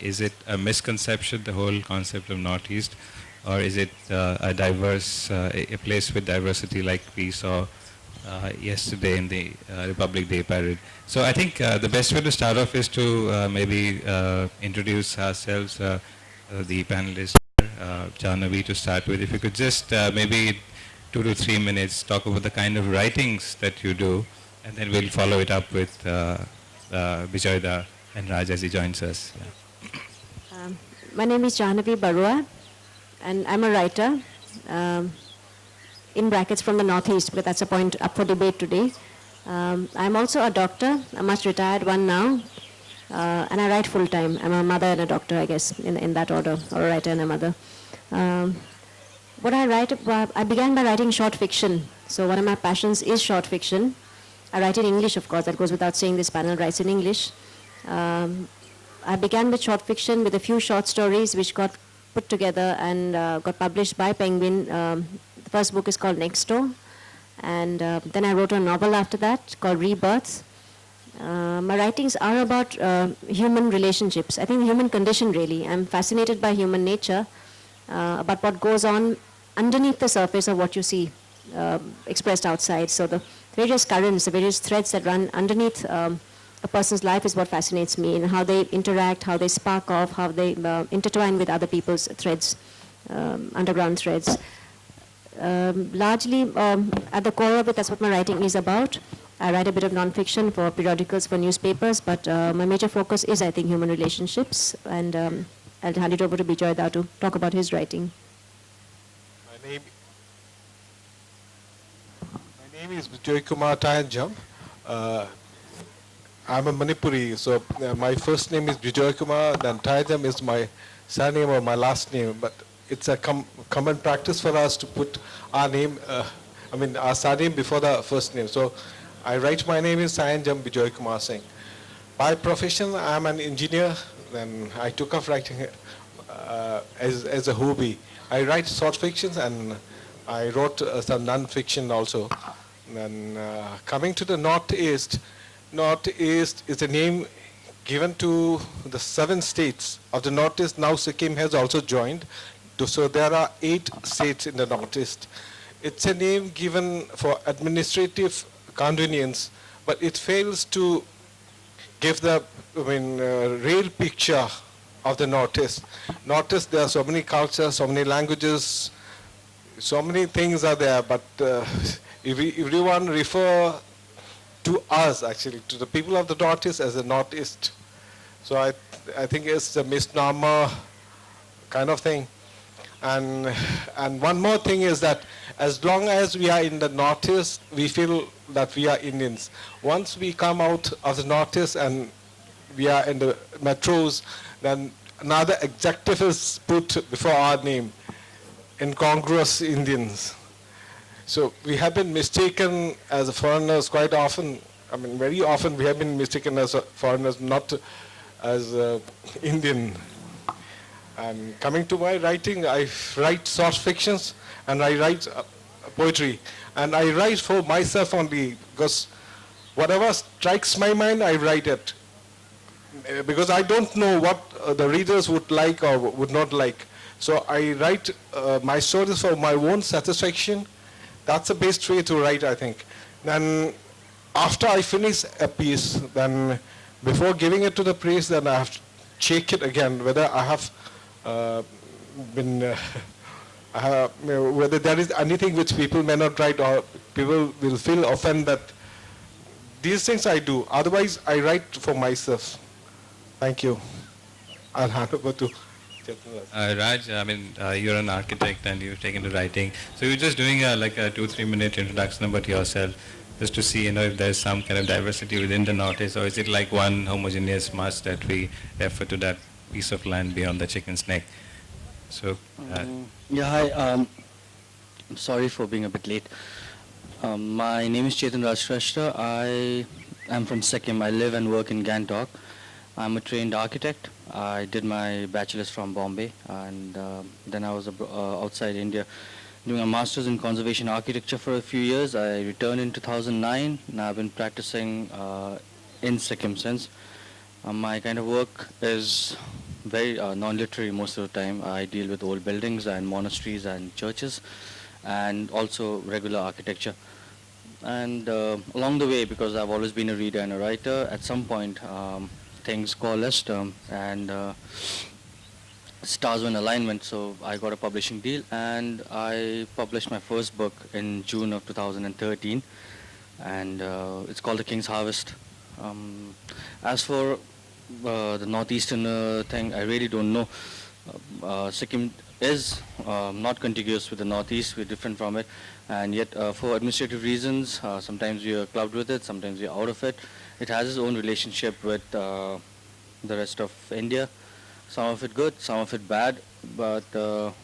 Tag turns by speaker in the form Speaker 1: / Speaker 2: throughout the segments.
Speaker 1: is it a misconception, the whole concept of Northeast, or is it a diverse, a place with diversity like we saw yesterday in the Republic Day parade? So I think the best way to start off is to maybe introduce ourselves, the panelists, Jahnavi to start with. If you could just maybe 2 to 3 minutes talk about the kind of writings that you do, and then we'll follow it up with Bijoyda and Raj as he joins us. Yeah.
Speaker 2: My name is Jahnavi Barua, and I'm a writer, in brackets from the Northeast, but that's a point up for debate today. I'm also a doctor, a much retired one now, and I write full time. I'm a mother and a doctor, I guess, in that order, or a writer and a mother. What I write, I began by writing short fiction. So one of my passions is short fiction. I write in English, of course, that goes without saying, this panel writes in English. I began with short fiction with a few short stories which got put together and got published by Penguin. The first book is called Next Door. And then I wrote a novel after that called Rebirth. My writings are about human relationships. I think the human condition, really. I'm fascinated by human nature, about what goes on underneath the surface of what you see expressed outside. So the various currents, the various threads that run underneath a person's life is what fascinates me, and how they interact, how they spark off, how they intertwine with other people's threads, underground threads. Largely, at the core of it, that's what my writing is about. I write a bit of nonfiction for periodicals, for newspapers, but my major focus is, I think, human relationships. And I'll hand it over to Bijoy to talk about his writing.
Speaker 3: My name is Bijoy Kumar Tayanjam. I'm a Manipuri, so my first name is Bijoy Kumar, then Tayanjam is my surname or my last name, but it's a common practice for us to put our name, our surname before the first name. So I write my name is Tayanjam Bijoy Kumar Singh. By profession, I'm an engineer, then I took up writing as a hobby. I write short fictions and I wrote some non-fiction also. And coming to the Northeast, Northeast is a name given to the 7 states of the Northeast. Now Sikkim has also joined. So there are 8 states in the Northeast. It's a name given for administrative convenience, but it fails to give the real picture of the Northeast. Northeast, there are so many cultures, so many languages, so many things are there, but everyone refer to us, actually, to the people of the Northeast as the Northeast. So I think it's a misnomer kind of thing. And one more thing is that as long as we are in the Northeast, we feel that we are Indians. Once we come out of the Northeast and we are in the metros, then another adjective is put before our name, incongruous Indians. So we have been mistaken as foreigners quite often. Very often we have been mistaken as foreigners, not as Indian. And coming to my writing, I write short fictions and I write poetry. And I write for myself only, because whatever strikes my mind, I write it. Because I don't know what the readers would like or would not like. So I write my stories for my own satisfaction. That's the best way to write, I think. Then after I finish a piece, then before giving it to the press, then I have to check it again, whether I have whether there is anything which people may not write or people will feel offended. These things I do. Otherwise, I write for myself. Thank you. I'll hand over to
Speaker 1: Raj, you're an architect and you've taken to writing. So you're just doing a 2-3 minute introduction about yourself, just to see if there's some kind of diversity within the Northeast, or is it like one homogeneous mass that we refer to that piece of land beyond the chicken's neck? So.
Speaker 4: Yeah, hi. I'm sorry for being a bit late. My name is Chetan Rajshrestha. I am from Sikkim. I live and work in Gangtok. I'm a trained architect. I did my bachelor's from Bombay, and then I was outside India doing a master's in conservation architecture for a few years. I returned in 2009, and I've been practicing in Sikkim since. My kind of work is very non-literary most of the time. I deal with old buildings and monasteries and churches, and also regular architecture. And along the way, because I've always been a reader and a writer, at some point things coalesced and stars were in alignment. So I got a publishing deal, and I published my first book in June of 2013, and it's called The King's Harvest. As for the northeastern thing, I really don't know. Sikkim is not contiguous with the northeast, we're different from it, and yet for administrative reasons, sometimes we are clubbed with it, sometimes we are out of it. It has its own relationship with the rest of India, some of it good, some of it bad, but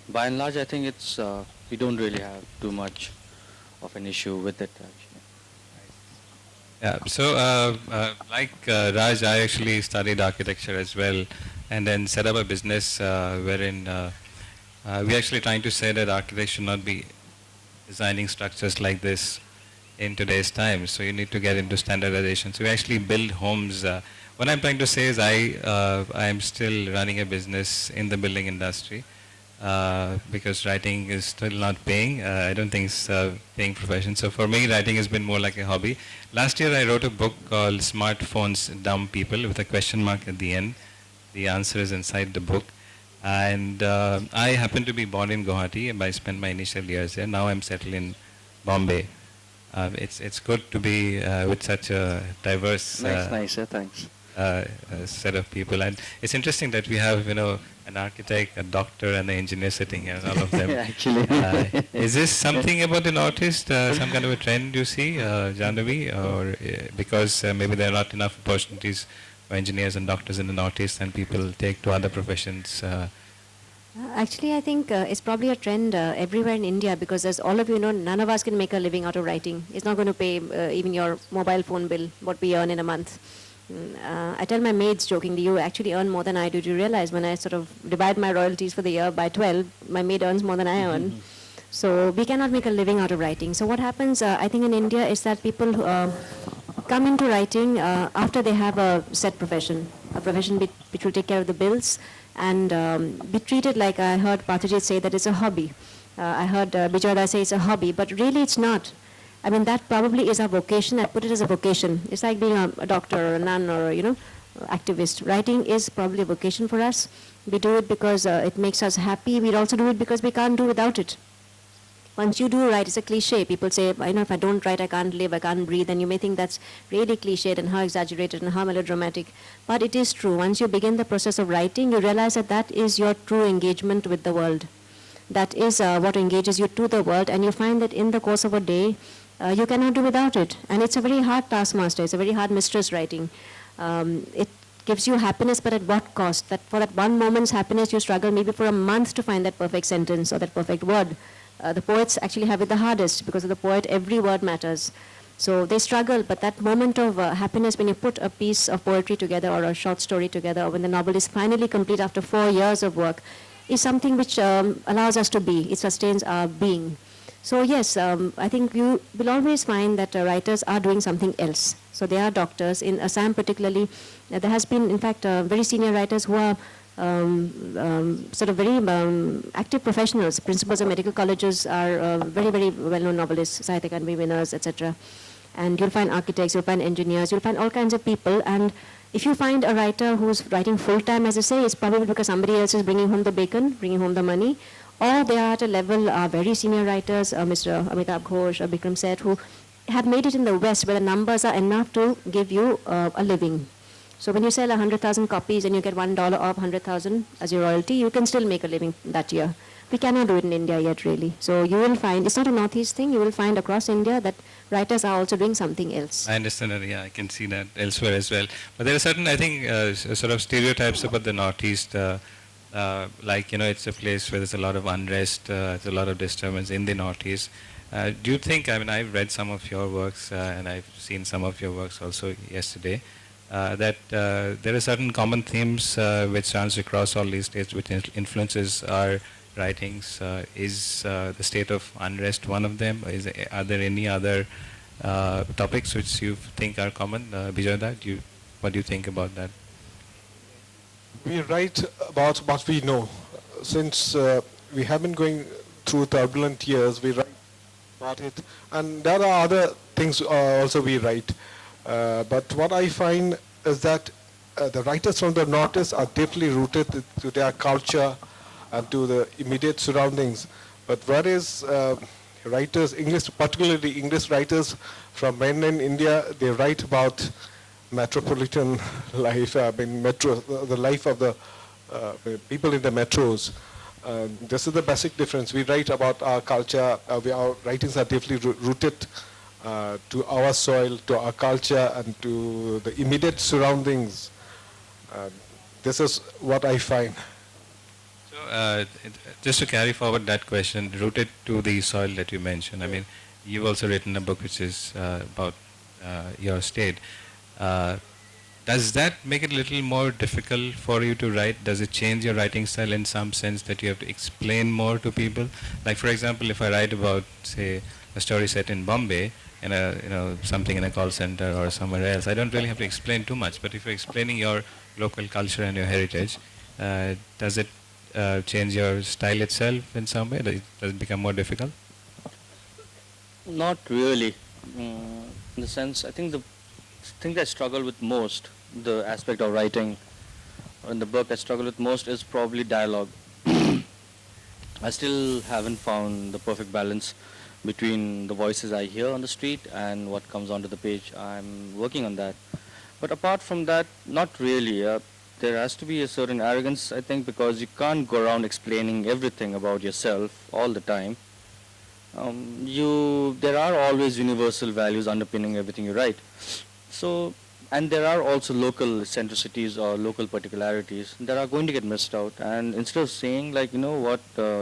Speaker 4: by and large I think it's we don't really have too much of an issue with it actually.
Speaker 1: Yeah. So, like Raj, I actually studied architecture as well, and then set up a business wherein we're actually trying to say that architects should not be designing structures like this in today's time. So you need to get into standardization. So we actually build homes. What I'm trying to say is I'm still running a business in the building industry. Because writing is still not paying. I don't think it's a paying profession. So for me, writing has been more like a hobby. Last year, I wrote a book called Smartphones Dumb People with a question mark at the end. The answer is inside the book. And I happen to be born in Guwahati, and I spent my initial years there. Now I'm settled in Bombay. It's good to be with such a diverse
Speaker 4: Nice, thanks.
Speaker 1: set of people, and it's interesting that we have an architect, a doctor, and an engineer sitting here, all of them.
Speaker 4: Actually.
Speaker 1: Is this something about the Northeast, some kind of a trend you see, Jahnavi, or because maybe there are not enough opportunities for engineers and doctors in the Northeast, and people take to other professions?
Speaker 2: Actually, I think it's probably a trend everywhere in India, because as all of you know, none of us can make a living out of writing. It's not going to pay even your mobile phone bill, what we earn in a month. I tell my maids jokingly, you actually earn more than I do. Do you realize when I sort of divide my royalties for the year by 12, my maid earns more than I earn. So we cannot make a living out of writing. So what happens, I think in India, is that people come into writing after they have a set profession, a profession which will take care of the bills, and be treated like, I heard Pathajit say that it's a hobby. I heard Bijoyda say it's a hobby, but really it's not. I mean, that probably is our vocation. I put it as a vocation. It's like being a doctor or a nun or, activist. Writing is probably a vocation for us. We do it because it makes us happy. We also do it because we can't do without it. Once you do write, it's a cliche. People say, if I don't write, I can't live, I can't breathe. And you may think that's really cliched and how exaggerated and how melodramatic. But it is true. Once you begin the process of writing, you realize that that is your true engagement with the world. That is what engages you to the world. And you find that in the course of a day, you cannot do without it. And it's a very hard taskmaster. It's a very hard mistress, writing. It gives you happiness, but at what cost? That for that one moment's happiness, you struggle maybe for a month to find that perfect sentence or that perfect word. The poets actually have it the hardest, because of the poet, every word matters. So they struggle, but that moment of happiness when you put a piece of poetry together or a short story together, or when the novel is finally complete after 4 years of work, is something which allows us to be. It sustains our being. So yes, I think you will always find that writers are doing something else. So they are doctors. In Assam particularly, there has been, in fact, very senior writers who are sort of very active professionals. Principals of medical colleges are very, very well-known novelists, Sahitya Akademi winners, etc. And you'll find architects, you'll find engineers, you'll find all kinds of people. And if you find a writer who's writing full-time, as I say, it's probably because somebody else is bringing home the bacon, bringing home the money, or they are at a level, very senior writers, Mr. Amitabh Ghosh or Bikram Seth, who have made it in the West where the numbers are enough to give you a living. So when you sell 100,000 copies and you get $1 off 100,000 as your royalty, you can still make a living that year. We cannot do it in India yet, really. So you will find, it's not a Northeast thing, you will find across India that writers are also doing something else.
Speaker 1: I understand that, yeah, I can see that elsewhere as well. But there are certain, I think, sort of stereotypes about the Northeast, like, it's a place where there's a lot of unrest, there's a lot of disturbance in the Northeast. Do you think, I've read some of your works, and I've seen some of your works also yesterday, that there are certain common themes which runs across all these states, which influences our writings. Is the state of unrest one of them? Are there any other topics which you think are common? Bijoyda, what do you think about that?
Speaker 3: We write about what we know. Since we have been going through turbulent years, we write about it. And there are other things also we write. But what I find is that the writers from the Northeast are deeply rooted to their culture and to the immediate surroundings. But whereas writers, English, particularly English writers from mainland India, they write about metropolitan life, the life of the people in the metros. This is the basic difference. We write about our culture. Our writings are deeply rooted to our soil, to our culture, and to the immediate surroundings. This is what I find.
Speaker 1: So, just to carry forward that question, rooted to the soil that you mentioned, I mean, you've also written a book which is about your state. Does that make it a little more difficult for you to write? Does it change your writing style in some sense that you have to explain more to people? Like, for example, if I write about, say, a story set in Bombay, in a, something in a call center or somewhere else, I don't really have to explain too much. But if you're explaining your local culture and your heritage, does it change your style itself in some way? Does it become more difficult?
Speaker 4: Not really. In the sense, I think the thing that I struggle with most, the aspect of writing in the book I struggle with most is probably dialogue. I still haven't found the perfect balance between the voices I hear on the street and what comes onto the page. I'm working on that. But apart from that, not really. There has to be a certain arrogance, I think, because you can't go around explaining everything about yourself all the time. There are always universal values underpinning everything you write. So, and there are also local eccentricities or local particularities that are going to get missed out. And instead of saying, like, what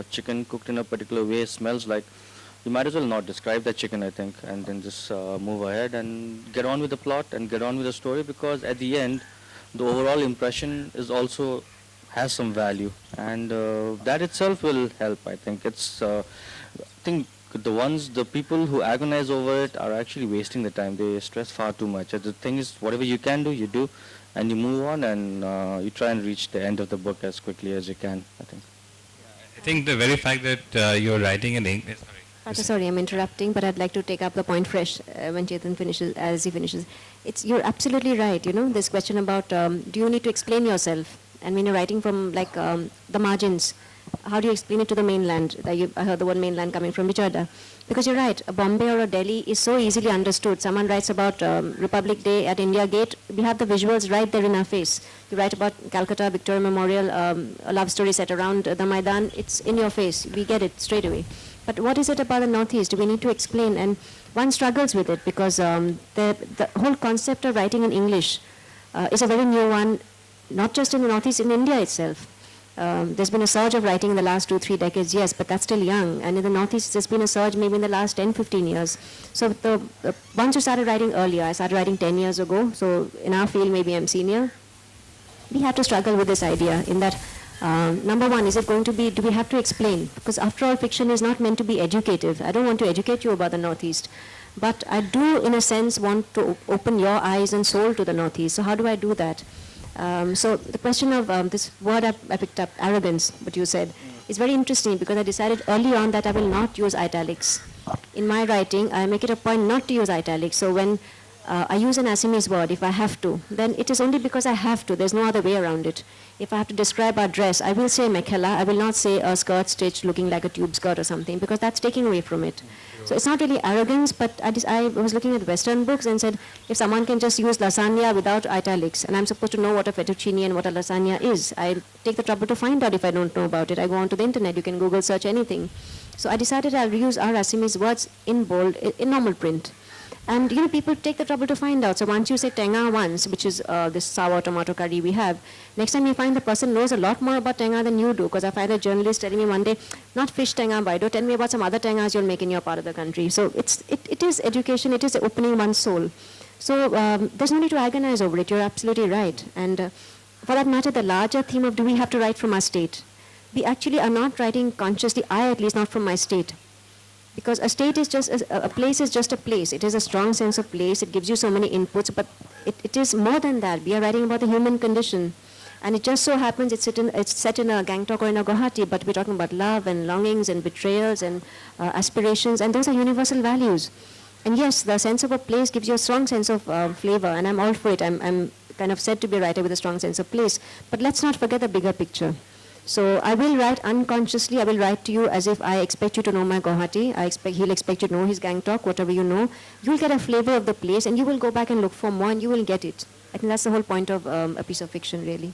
Speaker 4: chicken cooked in a particular way smells like, you might as well not describe that chicken, I think, and then just move ahead and get on with the plot and get on with the story, because at the end, the overall impression is also has some value, and that itself will help. I think I think the people who agonize over it are actually wasting the time. They stress far too much. The thing is, whatever you can do, you do, and you move on, and you try and reach the end of the book as quickly as you can, I think.
Speaker 1: I think the very fact that you're writing in English.
Speaker 2: Sorry, I'm interrupting, but I'd like to take up the point fresh when Chetan finishes, as he finishes. You're absolutely right, this question about do you need to explain yourself? And when you're writing from the margins, how do you explain it to the mainland? I heard the word mainland coming from Richarda. Because you're right, a Bombay or a Delhi is so easily understood. Someone writes about Republic Day at India Gate, we have the visuals right there in our face. You write about Calcutta, Victoria Memorial, a love story set around the Maidan, it's in your face. We get it straight away. But what is it about the Northeast? We need to explain, and one struggles with it because the whole concept of writing in English is a very new one, not just in the Northeast, in India itself. There's been a surge of writing in the last 2-3 decades, yes, but that's still young. And in the Northeast, there's been a surge maybe in the last 10-15 years. So the ones who started writing earlier, I started writing 10 years ago, so in our field, maybe I'm senior. We have to struggle with this idea in that number one, is it going to be, do we have to explain? Because after all, fiction is not meant to be educative. I don't want to educate you about the Northeast. But I do, in a sense, want to open your eyes and soul to the Northeast. So how do I do that? So the question of this word I picked up, arrogance, what you said, is very interesting because I decided early on that I will not use italics. In my writing, I make it a point not to use italics. So when I use an Assamese word, if I have to, then it is only because I have to. There's no other way around it. If I have to describe our dress, I will say mekhela. I will not say a skirt stitched looking like a tube skirt or something, because that's taking away from it. So it's not really arrogance, but I was looking at Western books and said, if someone can just use lasagna without italics, and I'm supposed to know what a fettuccine and what a lasagna is, I take the trouble to find out if I don't know about it. I go onto the internet, you can Google search anything. So I decided I'll use our Assamese words in bold, in normal print. And people take the trouble to find out. So once you say tenga once, which is this sour tomato curry we have, next time you find the person knows a lot more about tenga than you do. Because I find a journalist telling me one day, not fish tenga, Baido, tell me about some other tengas you'll make in your part of the country. So it is education, it is opening one's soul. So there's no need to agonize over it. You're absolutely right. And for that matter, the larger theme of do we have to write from our state? We actually are not writing consciously, I at least not from my state. Because a state is just, a place is just a place. It is a strong sense of place. It gives you so many inputs, but it is more than that. We are writing about the human condition. And it just so happens it's set in a Gangtok or in a Guwahati, but we're talking about love and longings and betrayals and aspirations, and those are universal values. And yes, the sense of a place gives you a strong sense of flavor, and I'm all for it. I'm kind of said to be a writer with a strong sense of place. But let's not forget the bigger picture. So I will write unconsciously. I will write to you as if I expect you to know my Guwahati. He'll expect you to know his Gangtok, whatever you know. You'll get a flavor of the place, and you will go back and look for more, and you will get it. I think that's the whole point of a piece of fiction, really.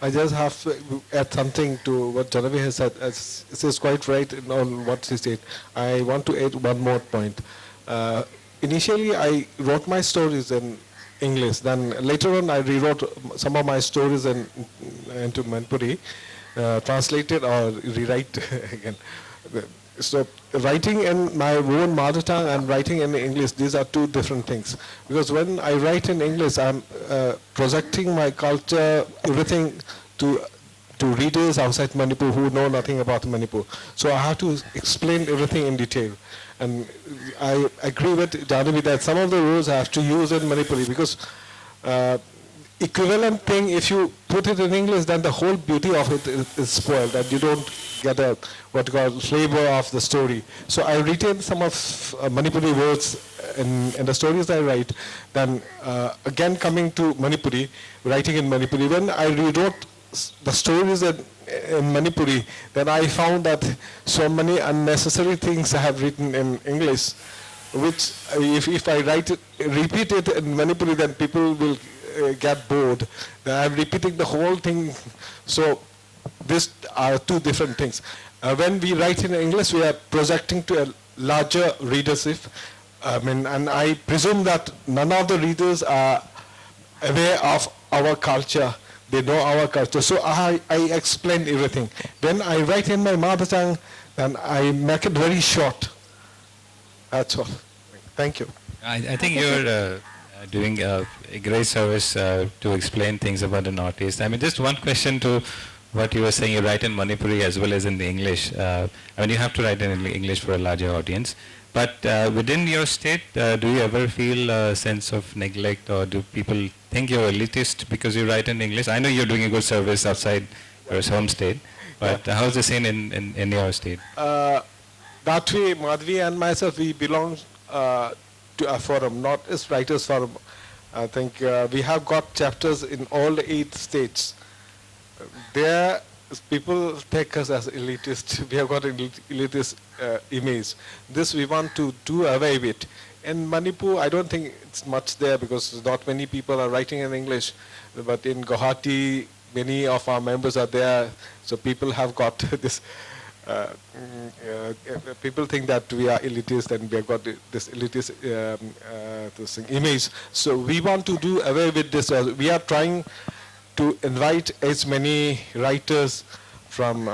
Speaker 3: I just have to add something to what Janavi has said. This is quite right in all what she said. I want to add one more point. Initially, I wrote my stories in English. Then later on, I rewrote some of my stories into Manipuri, translated or rewrite again. So writing in my own mother tongue and writing in English, these are two different things. Because when I write in English, I'm projecting my culture, everything to readers outside Manipur who know nothing about Manipur. So I have to explain everything in detail. And I agree with Janavi that some of the words I have to use in Manipuri because equivalent thing, if you put it in English, then the whole beauty of it is spoiled and you don't get a what you call flavor of the story. So I retain some of Manipuri words in the stories I write. Then again coming to Manipuri, writing in Manipuri, when I rewrote the stories in Manipuri, then I found that so many unnecessary things I have written in English, which if I repeat it in Manipuri, then people will get bored. I'm repeating the whole thing. So these are two different things. When we write in English, we are projecting to a larger readership. And I presume that none of the readers are aware of our culture. They know our culture. So I explain everything. When I write in my mother tongue, then I make it very short. That's all. Thank you.
Speaker 1: I think you're doing a great service to explain things about the Northeast. I mean, just one question to what you were saying. You write in Manipuri as well as in the English. I mean, you have to write in English for a larger audience. But within your state, do you ever feel a sense of neglect, or do people think you're elitist because you write in English? I know you're doing a good service outside your home state, but how's the scene in your state?
Speaker 3: Gatwi, Madhvi and myself, we belong to a forum, not as writers forum. I think we have got chapters in all 8 states. There, people take us as elitist. We have got an elitist image. This we want to do away with. In Manipur, I don't think it's much there because not many people are writing in English. But in Guwahati, many of our members are there. So people have got this. People think that we are elitist and we have got this elitist this image. So we want to do away with this. We are trying to invite as many writers from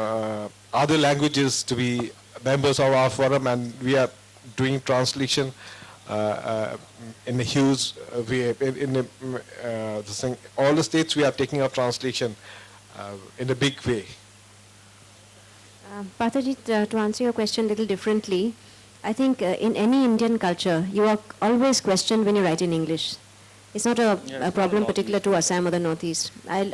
Speaker 3: other languages to be members of our forum, and we are doing translation in a huge way. All the states we are taking up translation in a big way.
Speaker 2: Pathajit, to answer your question a little differently, I think in any Indian culture, you are always questioned when you write in English. It's not a problem particular to Assam or the Northeast. I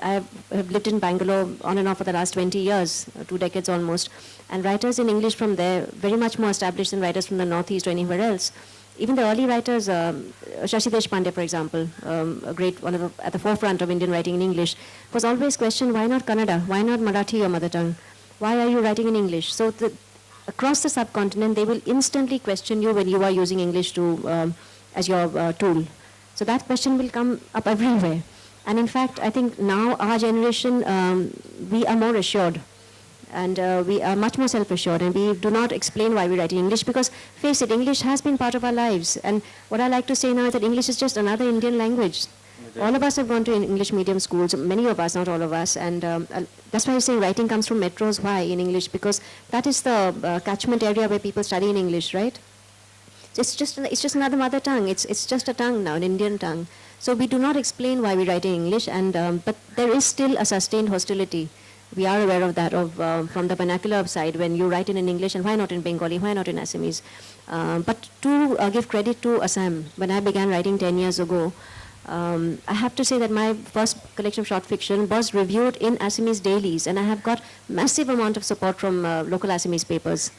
Speaker 2: have lived in Bangalore on and off for the last 20 years, 2 decades almost, and writers in English from there very much more established than writers from the Northeast or anywhere else. Even the early writers, Shashi Deshpande, for example, a great one at the forefront of Indian writing in English, was always questioned, why not Kannada? Why not Marathi, your mother tongue? Why are you writing in English? So across the subcontinent, they will instantly question you when you are using English as your tool. So that question will come up everywhere. And in fact, I think now our generation, we are more assured. And we are much more self-assured. And we do not explain why we write in English because, face it, English has been part of our lives. And what I like to say now is that English is just another Indian language. All of us have gone to English medium schools, many of us, not all of us. And that's why I say writing comes from metros. Why in English? Because that is the catchment area where people study in English, right? It's just another mother tongue. It's just a tongue now, an Indian tongue. So we do not explain why we write in English, but there is still a sustained hostility. We are aware of that from the vernacular side when you write in English, and why not in Bengali, why not in Assamese? But to give credit to Assam, when I began writing 10 years ago, I have to say that my first collection of short fiction was reviewed in Assamese dailies, and I have got massive amount of support from local Assamese papers.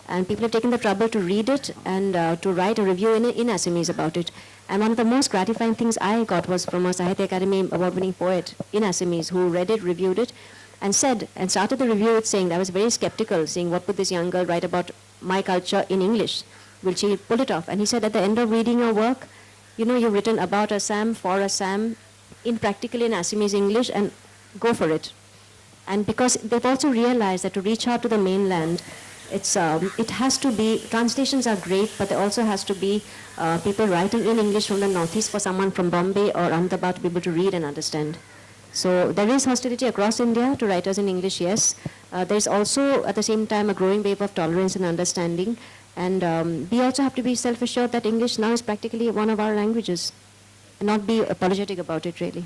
Speaker 2: And people have taken the trouble to read it and to write a review in Assamese about it. And one of the most gratifying things I got was from a Sahitya Academy award-winning poet in Assamese who read it, reviewed it, and said, and started the review with saying, I was very skeptical, saying, what would this young girl write about my culture in English? Will she pull it off? And he said, at the end of reading your work, you know, you've written about Assam, for Assam, practically in Assamese English, and go for it. And because they've also realized that to reach out to the mainland, it has to be, translations are great, but there also has to be people writing in English from the Northeast for someone from Bombay or Ahmedabad to be able to read and understand. So there is hostility across India to writers in English, yes. There's also, at the same time, a growing wave of tolerance and understanding. And we also have to be self-assured that English now is practically one of our languages, and not be apologetic about it, really.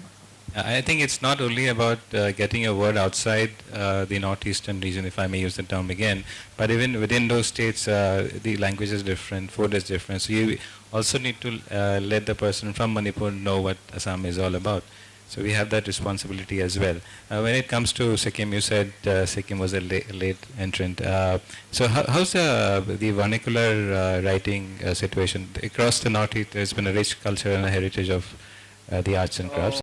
Speaker 1: I think it's not only about getting a word outside the northeastern region, if I may use the term again, but even within those states, the language is different, food is different. So you also need to let the person from Manipur know what Assam is all about. So we have that responsibility as well. When it comes to Sikkim, you said Sikkim was a late entrant. So how's the vernacular writing situation? Across the northeast, there's been a rich culture and a heritage of the arts and crafts.